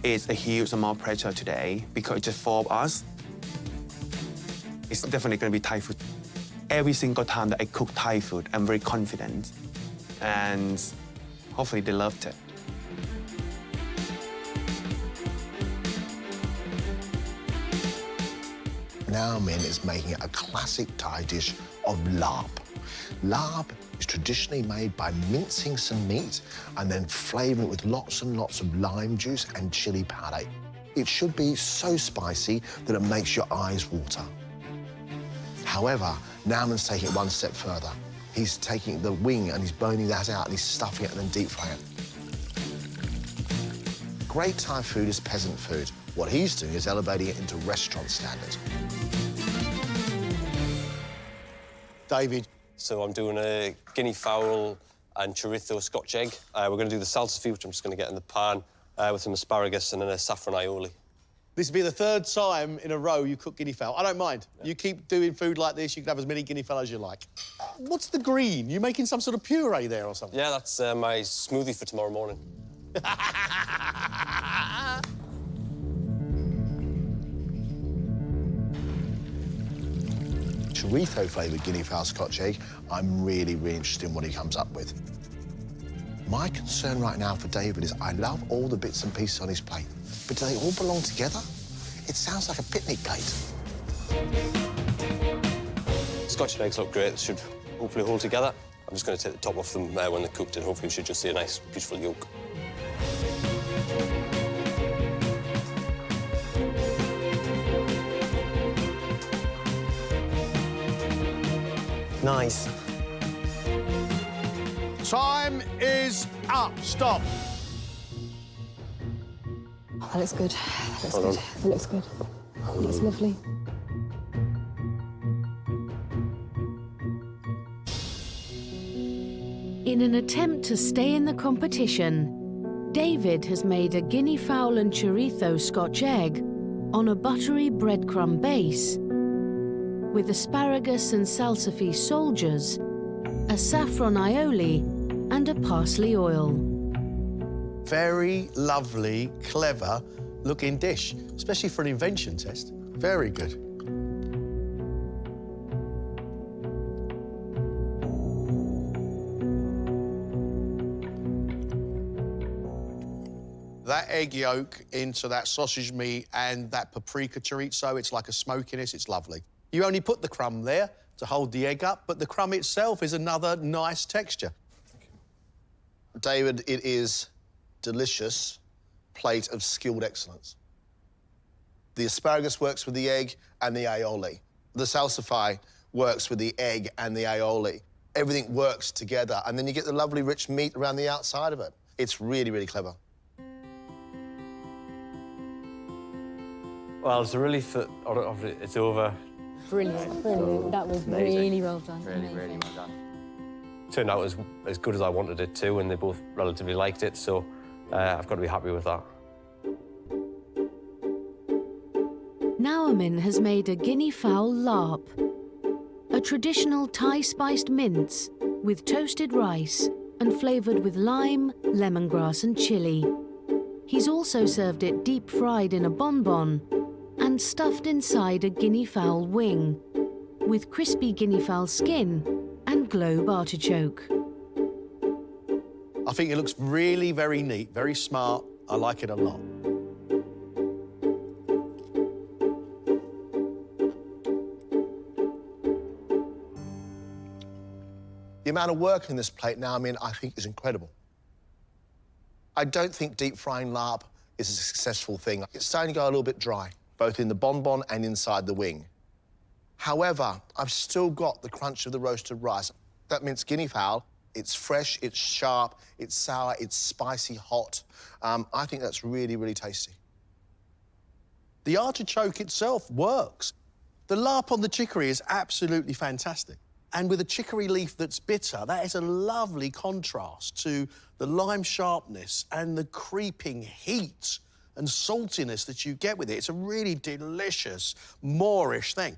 It's a huge amount of pressure today because it's just 4 of us. It's definitely going to be Thai food. Every single time that I cook Thai food, I'm very confident. And hopefully they loved it. Naomi is making a classic Thai dish of larb. Larb is traditionally made by mincing some meat and then flavouring it with lots and lots of lime juice and chilli powder. It should be so spicy that it makes your eyes water. However, Naomi's taking it one step further. He's taking the wing and he's boning that out and he's stuffing it and then deep frying it. Great Thai food is peasant food. What he's doing is elevating it into restaurant standards. David. So I'm doing a Guinea Fowl and Chorizo Scotch egg. We're going to do the salsa, which I'm just going to get in the pan with some asparagus and then a saffron aioli. This will be the 3rd time in a row you cook Guinea Fowl. I don't mind. Yeah. You keep doing food like this, you can have as many Guinea Fowl as you like. What's the green? You making some sort of puree there or something? Yeah, that's my smoothie for tomorrow morning. Chorizo-flavoured Guinea Fowl Scotch egg, I'm really, really interested in what he comes up with. My concern right now for David is I love all the bits and pieces on his plate, but do they all belong together? It sounds like a picnic plate. Scotch eggs look great. They should hopefully hold together. I'm just going to take the top off them when they're cooked, and hopefully we should just see a nice, beautiful yolk. Nice. Time is up. Stop. That looks good. That looks good. That looks good. That looks lovely. In an attempt to stay in the competition, David has made a Guinea Fowl and Chorizo Scotch egg on a buttery breadcrumb base with asparagus and salsify soldiers, a saffron aioli and a parsley oil. Very lovely, clever looking dish, especially for an invention test. Very good. That egg yolk into that sausage meat and that paprika chorizo, it's like a smokiness, it's lovely. You only put the crumb there to hold the egg up, but the crumb itself is another nice texture. David, it is delicious plate of skilled excellence. The asparagus works with the egg and the aioli. The salsify works with the egg and the aioli. Everything works together, and then you get the lovely rich meat around the outside of it. It's really, really clever. Well, it's a relief that it's over. Brilliant, brilliant. That was really well done. Really well done. Turned out as good as I wanted it to, and they both relatively liked it, so I've got to be happy with that. Naomi has made a Guinea Fowl larp, a traditional Thai-spiced mince with toasted rice and flavoured with lime, lemongrass and chilli. He's also served it deep-fried in a bonbon and stuffed inside a Guinea Fowl wing with crispy Guinea Fowl skin and globe artichoke. I think it looks really very neat, very smart. I like it a lot. The amount of work in this plate now, I think is incredible. I don't think deep frying larp is a successful thing. It's starting to go a little bit dry, both in the bonbon and inside the wing. However, I've still got the crunch of the roasted rice. That minced Guinea fowl, it's fresh, it's sharp, it's sour, it's spicy, hot. I think that's really, really tasty. The artichoke itself works. The larp on the chicory is absolutely fantastic. And with a chicory leaf that's bitter, that is a lovely contrast to the lime sharpness and the creeping heat and saltiness that you get with it. It's a really delicious, Moorish thing.